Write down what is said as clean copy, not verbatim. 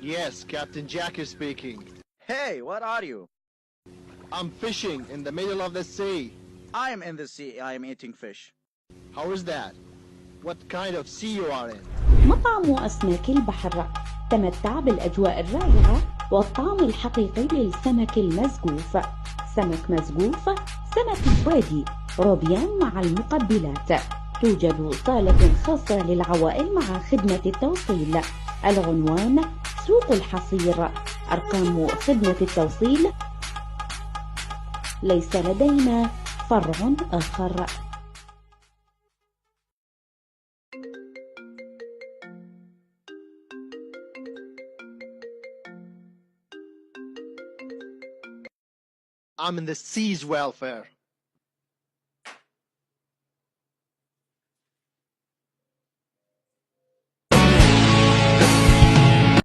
Yes, Captain Jack is speaking. Hey, what are you? I'm fishing in the middle of the sea. I am in the sea. I am eating fish. How is that? What kind of sea you are in? مطعم اسماك البحر. تمتع بالأجواء الرائعة والطعم الحقيقي للسمك المسقوف. سمك مسقوف، سمك زبيدي، روبيان مع المقبلات. توجد صالة خاصة للعوائل مع خدمة التوصيل. العنوان سوق الحصير. أرقام خدمة التوصيل. ليس لدينا فرع آخر. I'm in the sea's welfare.